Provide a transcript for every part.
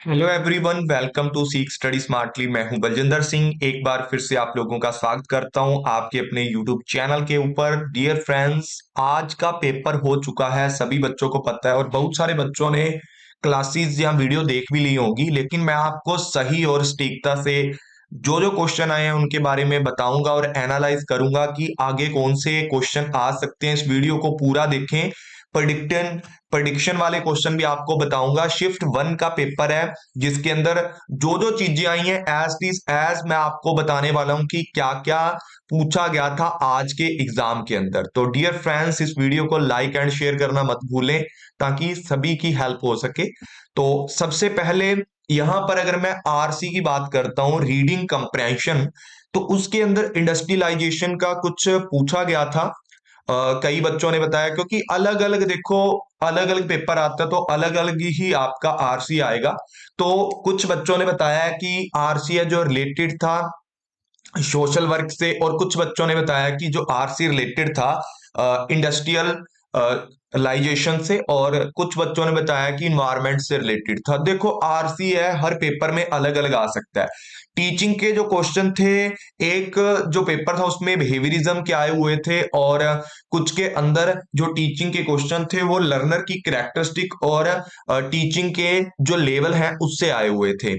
Hello everyone, welcome to seek study smartly. मैं हूं बलजिंदर सिंह। एक बार फिर से आप लोगों का स्वागत करता हूं आपके अपने यूट्यूब चैनल के ऊपर। डियर फ्रेंड्स, आज का पेपर हो चुका है, सभी बच्चों को पता है और बहुत सारे बच्चों ने क्लासेस या वीडियो देख भी ली होगी। लेकिन मैं आपको सही और सटीकता से जो जो क्वेश्चन आए हैं उनके बारे में बताऊंगा और एनालाइज करूंगा कि आगे कौन से क्वेश्चन आ सकते हैं। इस वीडियो को पूरा देखें। प्रिडिक्टन प्रिडिक्शन वाले क्वेश्चन भी आपको बताऊंगा। शिफ्ट वन का पेपर है जिसके अंदर जो जो चीजें आई हैं एज इट इज एज मैं आपको बताने वाला हूं कि क्या क्या पूछा गया था आज के एग्जाम के अंदर। तो डियर फ्रेंड्स, इस वीडियो को लाइक एंड शेयर करना मत भूलें ताकि सभी की हेल्प हो सके। तो सबसे पहले यहां पर अगर मैं आरसी की बात करता हूं, रीडिंग कंप्रेंशन, तो उसके अंदर इंडस्ट्रियलाइजेशन का कुछ पूछा गया था। कई बच्चों ने बताया क्योंकि अलग अलग देखो, अलग अलग पेपर आता है तो अलग अलग ही आपका आरसी आएगा। तो कुछ बच्चों ने बताया कि आरसी है जो रिलेटेड था सोशल वर्क से, और कुछ बच्चों ने बताया कि जो आरसी रिलेटेड था इंडस्ट्रियल लाइजेशन से, और कुछ बच्चों ने बताया कि इन्वायरमेंट से रिलेटेड था। देखो, आरसी है, हर पेपर में अलग अलग आ सकता है। टीचिंग के जो क्वेश्चन थे, एक जो पेपर था उसमें बिहेवियरिज्म के आए हुए थे, और कुछ के अंदर जो टीचिंग के क्वेश्चन थे वो लर्नर की कैरेक्टरिस्टिक और टीचिंग के जो लेवल हैं उससे आए हुए थे।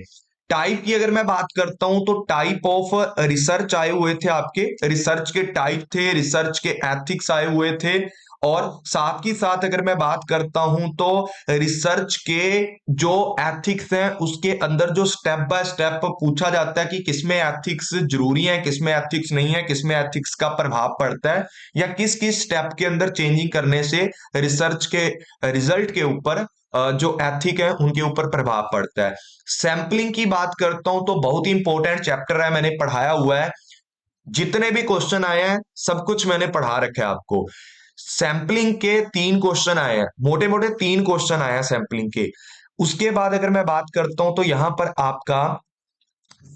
टाइप की अगर मैं बात करता हूं तो टाइप ऑफ रिसर्च आए हुए थे, आपके रिसर्च के टाइप थे, रिसर्च के एथिक्स आए हुए थे। और साथ ही साथ अगर मैं बात करता हूं तो रिसर्च के जो एथिक्स हैं उसके अंदर जो स्टेप बाय स्टेप पूछा जाता है कि किसमें एथिक्स जरूरी है, किसमें एथिक्स नहीं है, किसमें एथिक्स का प्रभाव पड़ता है, या किस किस स्टेप के अंदर चेंजिंग करने से रिसर्च के रिजल्ट के ऊपर जो एथिक है उनके ऊपर प्रभाव पड़ता है। सैंपलिंग की बात करता हूं तो बहुत ही इंपॉर्टेंट चैप्टर है, मैंने पढ़ाया हुआ है। जितने भी क्वेश्चन आए हैं सब कुछ मैंने पढ़ा रखा है आपको। सैंपलिंग के 3 क्वेश्चन आए हैं, मोटे मोटे 3 क्वेश्चन आए हैं सैंपलिंग के। उसके बाद अगर मैं बात करता हूं तो यहां पर आपका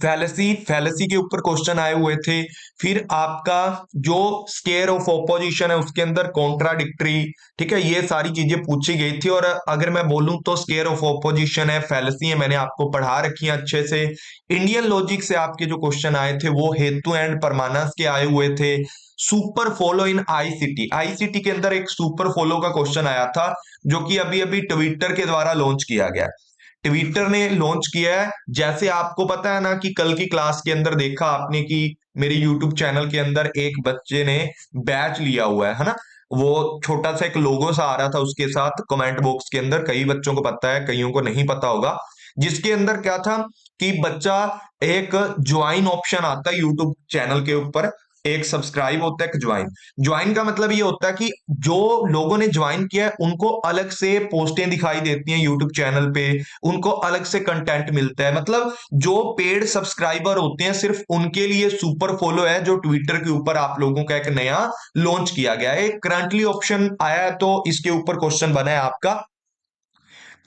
फैलेसी फैलेसी के ऊपर क्वेश्चन आए हुए थे। फिर आपका जो स्केयर ऑफ ऑपोजिशन है उसके अंदर कॉन्ट्राडिक्टरी, ठीक है, ये सारी चीजें पूछी गई थी। और अगर मैं बोलूं तो स्केयर ऑफ ऑपोजिशन है, फैलेसी है, मैंने आपको पढ़ा रखी है अच्छे से। इंडियन लॉजिक से आपके जो क्वेश्चन आए थे वो हेतु एंड परमानस के आए हुए थे। सुपर फॉलो इन आईसीटी, आईसीटी के अंदर एक सुपर फॉलो का क्वेश्चन आया था जो कि अभी अभी ट्विटर के द्वारा लॉन्च किया गया है। ट्विटर ने लॉन्च किया है। जैसे आपको पता है ना कि कल की क्लास के अंदर देखा आपने कि मेरे यूट्यूब चैनल के अंदर एक बच्चे ने बैच लिया हुआ है ना। वो छोटा सा एक लोगो सा आ रहा था उसके साथ कमेंट बॉक्स के अंदर, कई बच्चों को पता है, कईयों को नहीं पता होगा। जिसके अंदर क्या था कि बच्चा, एक ज्वाइन ऑप्शन आता है यूट्यूब चैनल के ऊपर, एक सब्सक्राइब होता है, एक ज्वाइन। ज्वाइन का मतलब ये होता है कि जो लोगों ने ज्वाइन किया है उनको अलग से पोस्टें दिखाई देती हैं यूट्यूब चैनल पे, उनको अलग से कंटेंट मिलता है। मतलब जो पेड सब्सक्राइबर होते हैं सिर्फ उनके लिए सुपर फॉलो है, जो ट्विटर के ऊपर आप लोगों का एक नया लॉन्च किया गया है, करंटली ऑप्शन आया है, तो इसके ऊपर क्वेश्चन बना है आपका।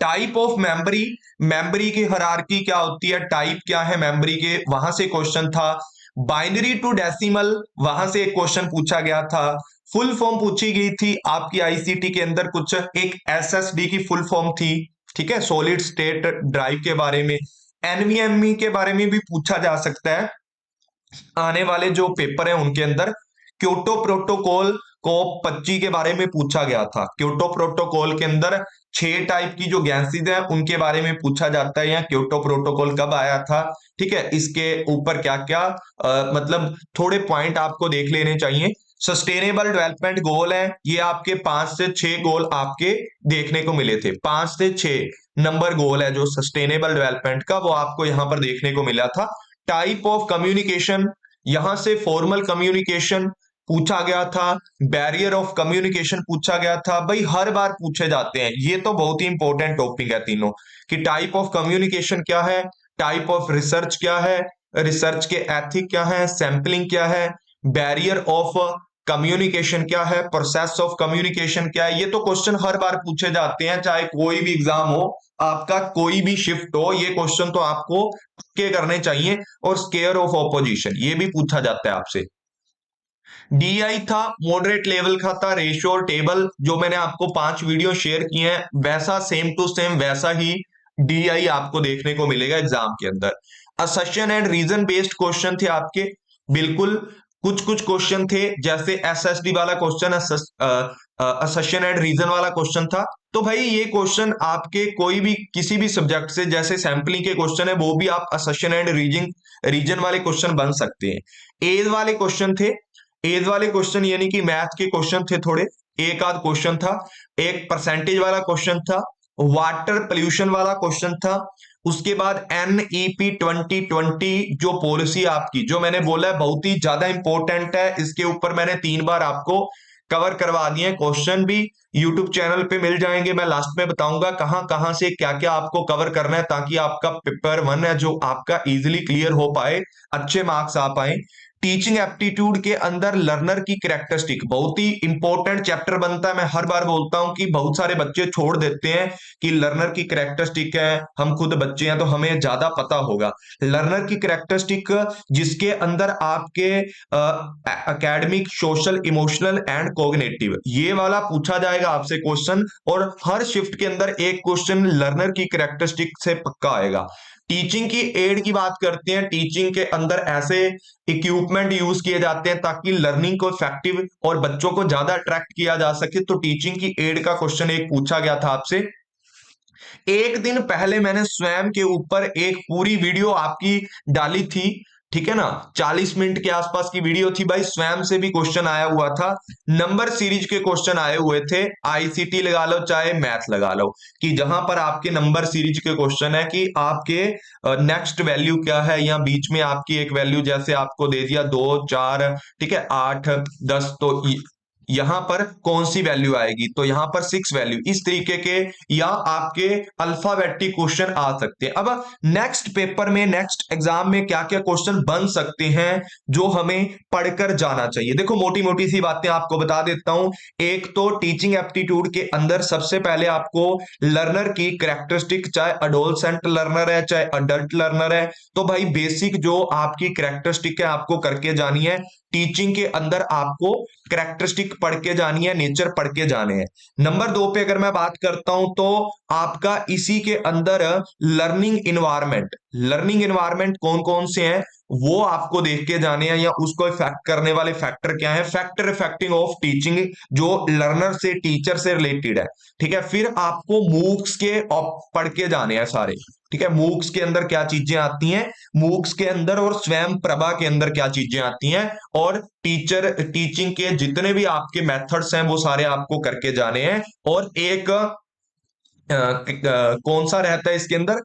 टाइप ऑफ मेमोरी, मेमोरी की हायरार्की क्या होती है, टाइप क्या है मेमोरी के, वहां से क्वेश्चन था। बाइनरी टू डेसिमल, वहां से एक क्वेश्चन पूछा गया था। फुल फॉर्म पूछी गई थी आपकी आईसीटी के अंदर, कुछ एक एसएसडी की फुल फॉर्म थी, ठीक है, सॉलिड स्टेट ड्राइव के बारे में। एनवीएमई के बारे में भी पूछा जा सकता है आने वाले जो पेपर है उनके अंदर। क्योटो प्रोटोकॉल को 25 के बारे में पूछा गया था। क्योटो प्रोटोकॉल के अंदर 6 टाइप की जो गैसेज है उनके बारे में पूछा जाता है, या क्योटो प्रोटोकॉल कब आया था, ठीक है, इसके ऊपर क्या क्या मतलब थोड़े पॉइंट आपको देख लेने चाहिए। सस्टेनेबल डेवलपमेंट गोल है, ये आपके 5 से 6 गोल आपके देखने को मिले थे। 5 से 6 नंबर गोल है जो सस्टेनेबल डेवलपमेंट का, वो आपको यहां पर देखने को मिला था। टाइप ऑफ कम्युनिकेशन, यहां से फॉर्मल कम्युनिकेशन पूछा गया था, बैरियर ऑफ कम्युनिकेशन पूछा गया था। भाई हर बार पूछे जाते हैं, ये तो बहुत ही इंपॉर्टेंट टॉपिक है तीनों, कि टाइप ऑफ कम्युनिकेशन क्या है, टाइप ऑफ रिसर्च क्या है, रिसर्च के एथिक क्या है, सैंपलिंग क्या है, बैरियर ऑफ कम्युनिकेशन क्या है, प्रोसेस ऑफ कम्युनिकेशन क्या है। ये तो क्वेश्चन हर बार पूछे जाते हैं, चाहे कोई भी एग्जाम हो, आपका कोई भी शिफ्ट हो, ये क्वेश्चन तो आपको के करने चाहिए। और स्केयर ऑफ ऑपोजिशन ये भी पूछा जाता है आपसे। डीआई था, मॉडरेट लेवल का था। रेशियो और टेबल जो मैंने आपको 5 वीडियो शेयर किए हैं वैसा सेम टू सेम वैसा ही DI आपको देखने को मिलेगा एग्जाम के अंदर। Assertion and reason based question थे आपके, बिल्कुल। कुछ कुछ क्वेश्चन थे जैसे SSD वाला क्वेश्चन, असर्शन एंड रीजन वाला क्वेश्चन था। तो भाई ये क्वेश्चन आपके कोई भी किसी भी सब्जेक्ट से, जैसे सैंपलिंग के क्वेश्चन है वो भी आप असर्शन एंड रीजन रीजन वाले क्वेश्चन बन सकते हैं। एज वाले क्वेश्चन थे, एज वाले क्वेश्चन यानी कि मैथ के क्वेश्चन थे थोड़े, एक आध क्वेश्चन था। एक परसेंटेज वाला क्वेश्चन था, वाटर पोल्यूशन वाला क्वेश्चन था। उसके बाद NEP 2020 जो पॉलिसी आपकी, जो मैंने बोला है बहुत ही ज्यादा इंपॉर्टेंट है, इसके ऊपर मैंने 3 बार आपको कवर करवा दिए हैं। क्वेश्चन भी यूट्यूब चैनल पे मिल जाएंगे, मैं लास्ट में बताऊंगा कहां कहां से क्या क्या आपको कवर करना है, ताकि आपका पेपर 1 है जो आपका इजीली क्लियर हो पाए, अच्छे मार्क्स आ पाए। टीचिंग एप्टीट्यूड के अंदर लर्नर की कैरेक्टरिस्टिक बहुत ही इंपॉर्टेंट चैप्टर बनता है। मैं हर बार बोलता हूं कि बहुत सारे बच्चे छोड़ देते हैं कि लर्नर की कैरेक्टरिस्टिक है, हम खुद बच्चे हैं तो हमें ज्यादा पता होगा। लर्नर की कैरेक्टरिस्टिक जिसके अंदर आपके academic, social, emotional and cognitive, ये वाला पूछा जाएगा आपसे क्वेश्चन, और हर शिफ्ट के अंदर एक क्वेश्चन लर्नर की कैरेक्टरिस्टिक से पक्का आएगा। टीचिंग की एड की बात करते हैं, टीचिंग के अंदर ऐसे इक्विपमेंट यूज किए जाते हैं ताकि लर्निंग को इफेक्टिव और बच्चों को ज्यादा अट्रैक्ट किया जा सके। तो टीचिंग की एड का क्वेश्चन एक पूछा गया था आपसे। एक दिन पहले मैंने स्वयं के ऊपर एक पूरी वीडियो आपकी डाली थी, ठीक है ना, 40 मिनट के आसपास की वीडियो थी भाई। स्वयं से भी क्वेश्चन आया हुआ था, नंबर सीरीज के क्वेश्चन आए हुए थे, ICT लगा लो चाहे मैथ लगा लो, कि जहां पर आपके नंबर सीरीज के क्वेश्चन है कि आपके नेक्स्ट वैल्यू क्या है, या बीच में आपकी एक वैल्यू, जैसे आपको दे दिया 2 4, ठीक है, 8 10, तो यहां पर कौन सी वैल्यू आएगी, तो यहां पर 6 वैल्यू, इस तरीके के, या आपके अल्फाबेटिक क्वेश्चन आ सकते हैं। अब नेक्स्ट पेपर में, नेक्स्ट एग्जाम में क्या क्या क्वेश्चन बन सकते हैं जो हमें पढ़कर जाना चाहिए, देखो मोटी मोटी सी बातें आपको बता देता हूं। एक तो टीचिंग एप्टीट्यूड के अंदर सबसे पहले आपको लर्नर की कैरेक्टरिस्टिक, चाहे अडोलसेंट लर्नर है चाहे अडल्ट लर्नर है, तो भाई बेसिक जो आपकी कैरेक्टरिस्टिक है आपको करके जानी है। टीचिंग के अंदर आपको कैरेक्टरिस्टिक पढ़ के जानी है, नेचर पढ़ के जाने हैं। नंबर 2 पे अगर मैं बात करता हूं तो आपका इसी के अंदर लर्निंग इन्वायरमेंट, लर्निंग इन्वायरमेंट कौन कौन से हैं वो आपको देख के जाने हैं, या उसको इफेक्ट करने वाले फैक्टर क्या है, फैक्टर इफेक्टिंग ऑफ टीचिंग, जो लर्नर से, टीचर से रिलेटेड है, ठीक है। फिर आपको मूक्स के पढ़ के जाने हैं सारे, ठीक है। मूक्स के अंदर क्या चीजें आती हैं, मूक्स के अंदर और स्वयं प्रभा के अंदर क्या चीजें आती हैं, और टीचिंग के जितने भी आपके मेथड्स हैं वो सारे आपको करके जाने हैं। और एक कौन सा रहता है इसके अंदर,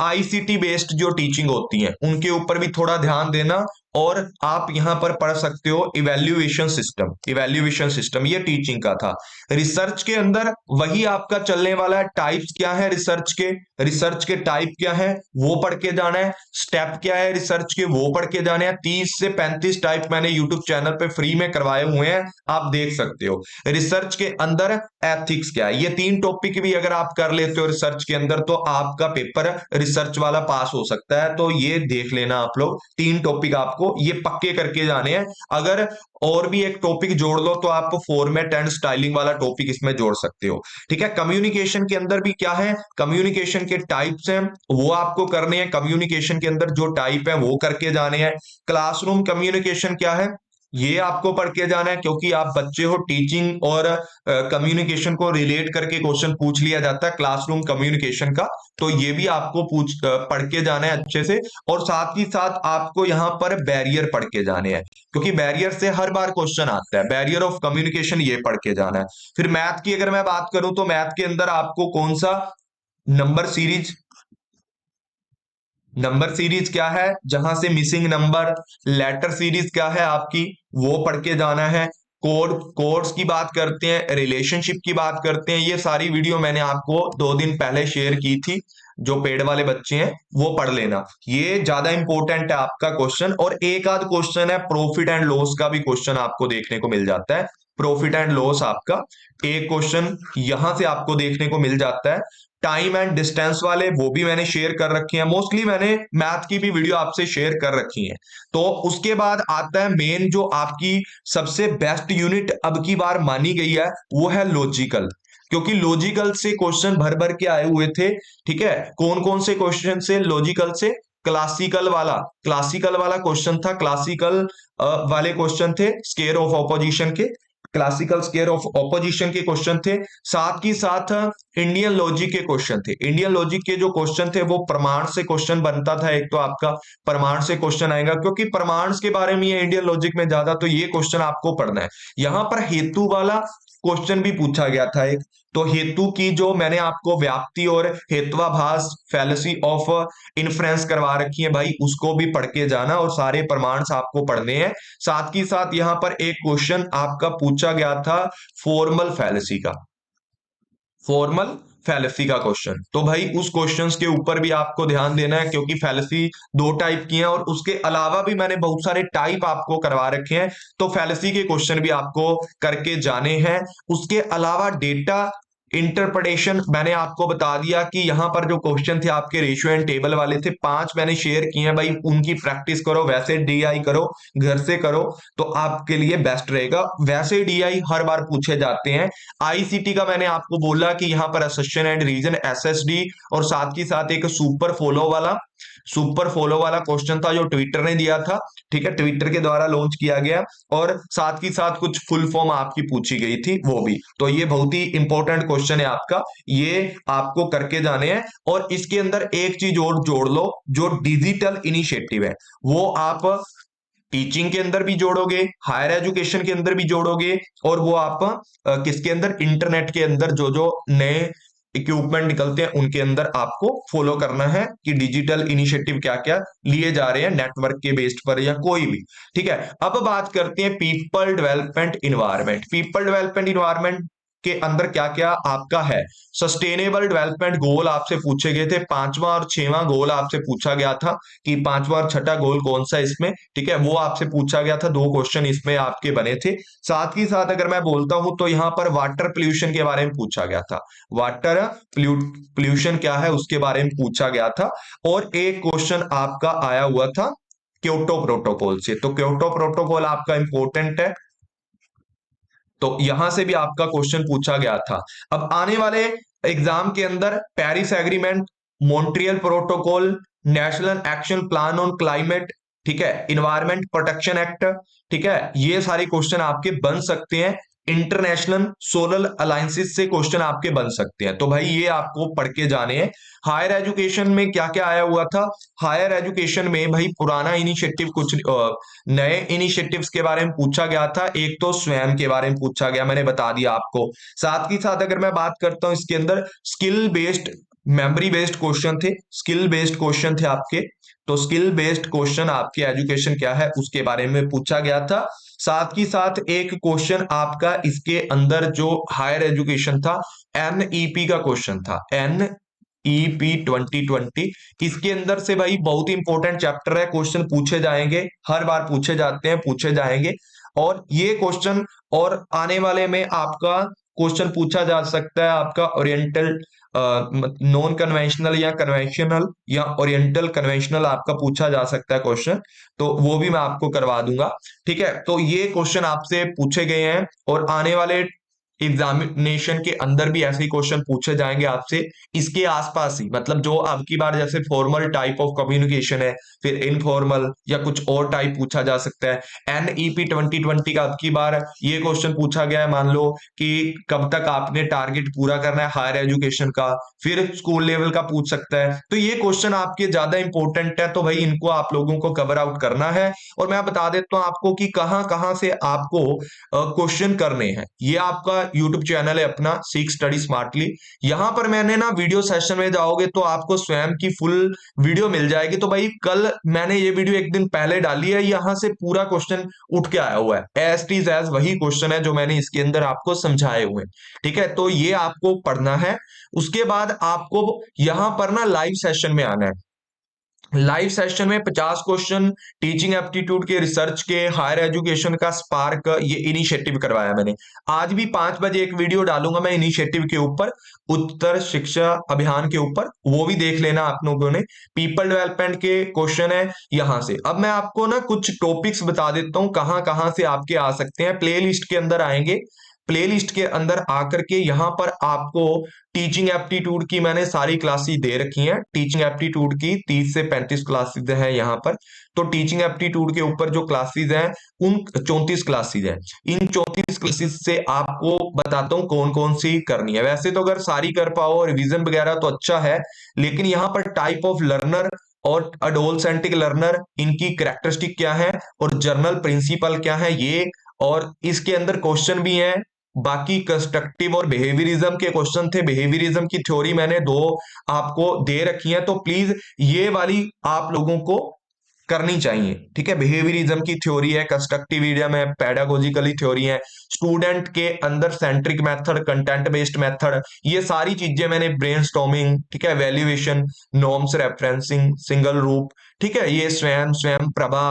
ICT बेस्ड जो टीचिंग होती है उनके ऊपर भी थोड़ा ध्यान देना। और आप यहां पर पढ़ सकते हो इवेल्युएशन सिस्टम, इवेल्युएशन सिस्टम ये टीचिंग का था। रिसर्च के अंदर वही आपका चलने वाला है, टाइप्स क्या है रिसर्च के, रिसर्च के टाइप क्या है वो पढ़ के जाना है, स्टेप क्या है रिसर्च के वो पढ़ के जाने हैं। 30 से 35 टाइप मैंने यूट्यूब चैनल पे फ्री में करवाए हुए हैं, आप देख सकते हो। रिसर्च के अंदर एथिक्स क्या है, ये 3 टॉपिक भी अगर आप कर लेते हो रिसर्च के अंदर तो आपका पेपर रिसर्च वाला पास हो सकता है। तो ये देख लेना आप लोग, 3 टॉपिक आपको ये पक्के करके जाने हैं। अगर और भी एक टॉपिक जोड़ लो तो आप फॉर्मेट एंड स्टाइलिंग वाला टॉपिक इसमें जोड़ सकते हो, ठीक है। कम्युनिकेशन के अंदर भी क्या है, कम्युनिकेशन के टाइप्स हैं वो आपको करने हैं, कम्युनिकेशन के अंदर जो टाइप है वो करके जाने हैं। क्लासरूम कम्युनिकेशन क्या है ये आपको पढ़ के जाना है, क्योंकि आप बच्चे हो, टीचिंग और कम्युनिकेशन को रिलेट करके क्वेश्चन पूछ लिया जाता है क्लासरूम कम्युनिकेशन का। तो ये भी आपको पढ़ के जाना है अच्छे से। और साथ ही साथ आपको यहाँ पर बैरियर पढ़ के जाने हैं, क्योंकि बैरियर से हर बार क्वेश्चन आता है, बैरियर ऑफ कम्युनिकेशन ये पढ़ के जाना है। फिर मैथ की अगर मैं बात करूं तो मैथ के अंदर आपको कौन सा, नंबर सीरीज, नंबर सीरीज क्या है जहां से मिसिंग नंबर, लेटर सीरीज क्या है आपकी वो पढ़ के जाना है। कोड, कोड्स की बात करते हैं, रिलेशनशिप की बात करते हैं, ये सारी वीडियो मैंने आपको 2 दिन पहले शेयर की थी, जो पेड वाले बच्चे हैं वो पढ़ लेना, ये ज्यादा इंपॉर्टेंट है आपका क्वेश्चन। और एक आध क्वेश्चन है प्रॉफिट एंड लॉस का भी क्वेश्चन आपको देखने को मिल जाता है, प्रॉफिट एंड लॉस आपका एक क्वेश्चन यहां से आपको देखने को मिल जाता है। टाइम एंड डिस्टेंस वाले वो भी मैंने शेयर कर रखे हैं, मोस्टली मैंने मैथ की भी वीडियो आपसे शेयर कर रखी है। तो उसके बाद आता है मेन, जो आपकी सबसे बेस्ट यूनिट अब की बार मानी गई है वो है लॉजिकल। क्योंकि लॉजिकल से क्वेश्चन भर भर के आए हुए थे। ठीक है, कौन कौन से क्वेश्चन से लॉजिकल से, क्लासिकल वाला क्वेश्चन था, क्लासिकल वाले क्वेश्चन थे स्केयर ऑफ ऑपोजिशन के, क्लासिकल स्केयर ऑफ ऑपोजिशन के क्वेश्चन थे। साथ ही साथ इंडियन लॉजिक के क्वेश्चन थे। इंडियन लॉजिक के जो क्वेश्चन थे वो प्रमाण से क्वेश्चन बनता था। एक तो आपका प्रमाण से क्वेश्चन आएगा, क्योंकि प्रमाण के बारे में ये इंडियन लॉजिक में ज्यादा, तो ये क्वेश्चन आपको पढ़ना है। यहां पर हेतु वाला क्वेश्चन भी पूछा गया था एक, तो हेतु की जो मैंने आपको व्याप्ति और हेत्वाभास फैलेसी ऑफ इन्फ्रेंस करवा रखी है भाई, उसको भी पढ़ के जाना और सारे प्रमाण आपको पढ़ने हैं। साथ ही साथ यहां पर एक क्वेश्चन आपका पूछा गया था फॉर्मल फैलेसी का, फॉर्मल फैलेसी का क्वेश्चन। तो भाई उस क्वेश्चंस के ऊपर भी आपको ध्यान देना है, क्योंकि फैलेसी दो टाइप की हैं और उसके अलावा भी मैंने बहुत सारे टाइप आपको करवा रखे हैं, तो फैलेसी के क्वेश्चन भी आपको करके जाने हैं। उसके अलावा डेटा इंटरप्रिटेशन मैंने आपको बता दिया कि यहां पर जो क्वेश्चन थे आपके रेशियो एंड टेबल वाले थे, 5 मैंने शेयर किए हैं भाई, उनकी प्रैक्टिस करो, वैसे डीआई करो, घर से करो तो आपके लिए बेस्ट रहेगा। वैसे डीआई हर बार पूछे जाते हैं। आईसीटी का मैंने आपको बोला कि यहां पर असर्शन एंड रीजन एसएसडी, और साथ ही साथ एक सुपर फॉलो वाला क्वेश्चन था जो ट्विटर ने दिया था। ठीक है, ट्विटर के द्वारा लॉन्च किया गया, और साथ ही साथ कुछ फुल फॉर्म आपकी पूछी गई थी वो भी। तो ये बहुत ही इंपॉर्टेंट क्वेश्चन है आपका, ये आपको करके जाने हैं। और इसके अंदर एक चीज और जोड़ लो, जो डिजिटल इनिशिएटिव है वो आप टीचिंग के अंदर भी जोड़ोगे, हायर एजुकेशन के अंदर भी जोड़ोगे, और वो आप किसके अंदर, इंटरनेट के अंदर जो जो नए इक्विपमेंट निकलते हैं उनके अंदर आपको फॉलो करना है कि डिजिटल इनिशिएटिव क्या क्या लिए जा रहे हैं नेटवर्क के बेस्ड पर या कोई भी। ठीक है, अब बात करते हैं people development environment. People development environment के अंदर क्या क्या आपका है, सस्टेनेबल डेवलपमेंट गोल आपसे पूछे गए थे, 5वां और 6वां गोल आपसे पूछा गया था कि 5वां और 6ठा गोल कौन सा इसमें। ठीक है, वो आपसे पूछा गया था, 2 क्वेश्चन इसमें आपके बने थे। साथ ही साथ अगर मैं बोलता हूं तो यहां पर वाटर पोल्यूशन के बारे में पूछा गया था, वाटर पोल्यूशन क्या है उसके बारे में पूछा गया था। और एक क्वेश्चन आपका आया हुआ था क्योटो प्रोटोकॉल से, तो क्योटो प्रोटोकॉल आपका इंपॉर्टेंट है, तो यहां से भी आपका क्वेश्चन पूछा गया था। अब आने वाले एग्जाम के अंदर Paris agreement, Montreal protocol, national action plan on climate, ठीक है, इन्वायरमेंट प्रोटेक्शन एक्ट, ठीक है, ये सारे क्वेश्चन आपके बन सकते हैं। इंटरनेशनल सोलर अलायंसेस से क्वेश्चन आपके बन सकते हैं, तो भाई ये आपको पढ़ के जाने हैं। हायर एजुकेशन में क्या क्या आया हुआ था, हायर एजुकेशन में भाई पुराना इनिशिएटिव, कुछ नए इनिशिएटिव्स के बारे में पूछा गया था। एक तो स्वयं के बारे में पूछा गया, मैंने बता दिया आपको। साथ ही साथ अगर मैं बात करता हूं इसके अंदर skill based, memory based question थे, स्किल बेस्ड क्वेश्चन थे आपके, तो स्किल बेस्ड क्वेश्चन आपके एजुकेशन क्या है उसके बारे में पूछा गया था। साथ ही साथ एक क्वेश्चन आपका इसके अंदर जो हायर एजुकेशन था, एनईपी का क्वेश्चन था, एनईपी 2020, इसके अंदर से भाई बहुत ही इंपॉर्टेंट चैप्टर है, क्वेश्चन पूछे जाएंगे, हर बार पूछे जाते हैं, पूछे जाएंगे। और ये क्वेश्चन, और आने वाले में आपका क्वेश्चन पूछा जा सकता है आपका ओरिएंटल नॉन कन्वेंशनल या कन्वेंशनल या ओरिएंटल कन्वेंशनल, आपका पूछा जा सकता है क्वेश्चन, तो वो भी मैं आपको करवा दूंगा। ठीक है, तो ये क्वेश्चन आपसे पूछे गए हैं, और आने वाले एग्जामिनेशन के अंदर भी ऐसे ही क्वेश्चन पूछे जाएंगे आपसे इसके आसपास ही, मतलब जो आपकी बार जैसे फॉर्मल टाइप ऑफ कम्युनिकेशन है, फिर इनफॉर्मल या कुछ और टाइप पूछा जा सकता है। एनईपी 2020 का आपकी बार ये क्वेश्चन पूछा गया है, मान लो कि कब तक आपने टारगेट पूरा करना है हायर एजुकेशन का, फिर स्कूल लेवल का पूछ सकता है, तो ये क्वेश्चन आपके ज्यादा इंपॉर्टेंट है, तो भाई इनको आप लोगों को कवर आउट करना है। और मैं बता देता हूं आपको कि कहां कहां से आपको क्वेश्चन करने हैं। ये आपका यूट्यूब चैनल है अपना सीख स्टडी स्मार्टली, यहां पर मैंने ना वीडियो सेशन में जाओगे तो आपको स्वयं की फुल वीडियो मिल जाएगी। तो भाई कल मैंने ये वीडियो एक दिन पहले डाली है, यहां से पूरा क्वेश्चन उठ के आया हुआ है, एज इट इज एज वही क्वेश्चन है जो मैंने इसके अंदर आपको समझाए हुए हैं। ठीक है, तो ये आपको पढ़ना है। उसके बाद आपको यहां पर ना लाइव सेशन में आना है। लाइव सेशन में 50 क्वेश्चन टीचिंग एप्टीट्यूड के, रिसर्च के, हायर एजुकेशन का, स्पार्क, ये इनिशिएटिव करवाया मैंने। आज भी 5 बजे एक वीडियो डालूंगा मैं इनिशिएटिव के ऊपर, उत्तर शिक्षा अभियान के ऊपर, वो भी देख लेना आप लोगों ने। पीपल डेवलपमेंट के क्वेश्चन है यहां से। अब मैं आपको ना कुछ टॉपिक्स बता देता हूं कहां कहां से आपके आ सकते हैं, प्ले लिस्ट के अंदर आएंगे। प्लेलिस्ट के अंदर आकर के यहाँ पर आपको टीचिंग एप्टीट्यूड की मैंने सारी क्लासेस दे रखी हैं। टीचिंग एप्टीट्यूड की 30 से 35 क्लासेस हैं यहाँ पर। तो टीचिंग एप्टीट्यूड के ऊपर जो क्लासेस हैं उन 34 क्लासेस हैं। इन 34 क्लासेस से आपको बताता हूँ कौन कौन सी करनी है। वैसे तो अगर सारी कर पाओ रिवीजन वगैरह तो अच्छा है, लेकिन यहाँ पर टाइप ऑफ लर्नर और अडोलसेंटिक लर्नर, इनकी कैरेक्टरिस्टिक क्या है और जर्नल प्रिंसिपल क्या है ये, और इसके अंदर क्वेश्चन भी हैं। बाकी कंस्ट्रक्टिव और बिहेवियरिज्म के क्वेश्चन थे। बिहेवियरिज्म की थ्योरी मैंने दो आपको दे रखी है, तो प्लीज ये वाली आप लोगों को करनी चाहिए। ठीक है, बिहेवियरिज्म की थ्योरी है, कंस्ट्रक्टिविज्म है, पेडागोजिकली थ्योरी है, स्टूडेंट के अंदर centric method, content based method, ये सारी चीजें मैंने ब्रेनस्टॉर्मिंग, ठीक है, वैल्यूएशन, नॉर्म्स रेफरेंसिंग, सिंगल रूप, ठीक है, ये स्वयं स्वयं Prabha,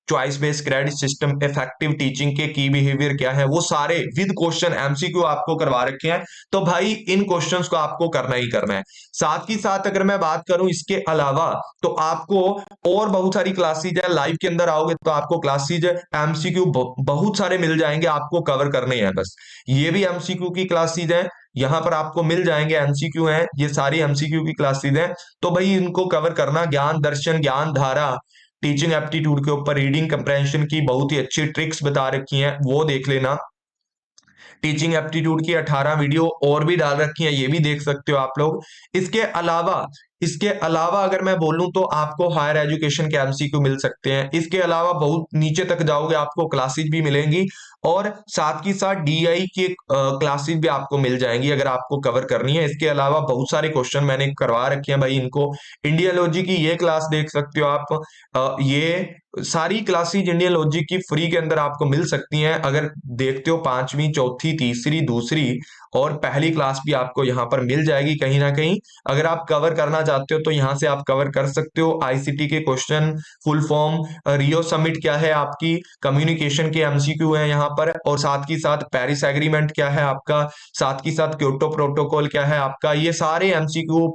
choice based credit system, effective teaching के की बिहेवियर क्या है, वो सारे विद क्वेश्चन एमसीक्यू आपको करवा रखे हैं। तो भाई इन क्वेश्चंस को आपको करना ही करना है। साथ ही साथ अगर मैं बात करूं इसके अलावा, तो आपको और बहुत सारी क्लासेज है। लाइव के अंदर आओगे तो आपको क्लासेज एमसीक्यू बहुत सारे मिल जाएंगे, आपको कवर करने हैं बस। ये भी एमसीक्यू की क्लासेज है, यहाँ पर आपको मिल जाएंगे, एमसीक्यू हैं, ये सारी एमसीक्यू की क्लासेज हैं। तो भाई इनको कवर करना। ज्ञान दर्शन, ज्ञान धारा, टीचिंग एप्टीट्यूड के ऊपर रीडिंग कंप्रेhension की बहुत ही अच्छी ट्रिक्स बता रखी हैं, वो देख लेना। टीचिंग एप्टीट्यूड की 18 वीडियो और भी डाल रखी है, ये भी देख सकते हो आप लोग। इसके अलावा अगर मैं बोलूं तो आपको हायर एजुकेशन के एमसीक्यू मिल सकते हैं। इसके अलावा बहुत नीचे तक जाओगे आपको क्लासेस भी मिलेंगी, और साथ ही साथ डीआई की क्लासेस भी आपको मिल जाएंगी अगर आपको कवर करनी है। इसके अलावा बहुत सारे क्वेश्चन मैंने करवा रखे हैं भाई इनको। इंडियन लॉजिक की ये क्लास देख सकते हो आप। ये सारी क्लासेज इंडियन लॉजिक की फ्री के अंदर आपको मिल सकती हैं। अगर देखते हो पांचवी, चौथी, तीसरी, दूसरी और पहली क्लास भी आपको यहाँ पर मिल जाएगी कहीं ना कहीं। अगर आप कवर करना चाहते हो तो यहाँ से आप कवर कर सकते हो। आईसीटी के question, full form, Rio summit क्या है आपकी, कम्युनिकेशन के एमसीक्यू है यहाँ पर, और साथ ही साथ पेरिस एग्रीमेंट क्या है आपका, साथ ही साथ क्योटो प्रोटोकॉल क्या है आपका, ये सारे एमसीक्यू,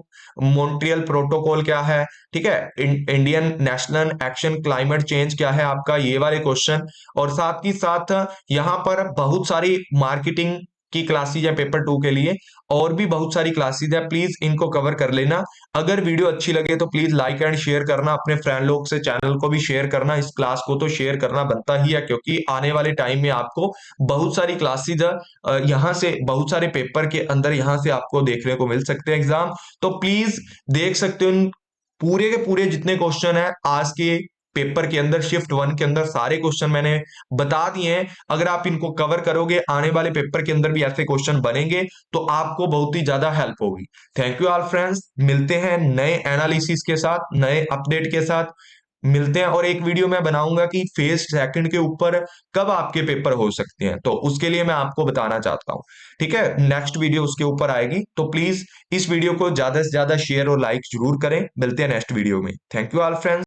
मॉन्ट्रियल प्रोटोकॉल क्या है, ठीक है, Indian national action climate change क्या है आपका, ये वाले क्वेश्चन। और साथ ही साथ यहाँ पर बहुत सारी मार्केटिंग की क्लासेज है पेपर 2 के लिए, और भी बहुत सारी क्लासेज है, प्लीज इनको कवर कर लेना। अगर वीडियो अच्छी लगे तो प्लीज लाइक एंड शेयर करना, अपने फ्रेंड लोग से चैनल को भी शेयर करना। इस क्लास को तो शेयर करना बनता ही है, क्योंकि आने वाले टाइम में आपको बहुत सारी क्लासेज यहाँ से, बहुत सारे पेपर के अंदर यहाँ से आपको देखने को मिल सकते हैं एग्जाम। तो प्लीज देख सकते हो पूरे के पूरे जितने क्वेश्चन है आज के पेपर के अंदर, शिफ्ट 1 के अंदर सारे क्वेश्चन मैंने बता दिए हैं। अगर आप इनको कवर करोगे आने वाले पेपर के अंदर भी ऐसे क्वेश्चन बनेंगे, तो आपको बहुत ही ज्यादा हेल्प होगी। थैंक यू ऑल फ्रेंड्स, मिलते हैं नए एनालिसिस के साथ, नए अपडेट के साथ मिलते हैं। और एक वीडियो मैं बनाऊंगा कि फेज सेकंड के ऊपर कब आपके पेपर हो सकते हैं, तो उसके लिए मैं आपको बताना चाहता हूं। ठीक है, नेक्स्ट वीडियो उसके ऊपर आएगी, तो प्लीज इस वीडियो को ज्यादा से ज्यादा शेयर और लाइक जरूर करें। मिलते हैं नेक्स्ट वीडियो में। Thank you all friends.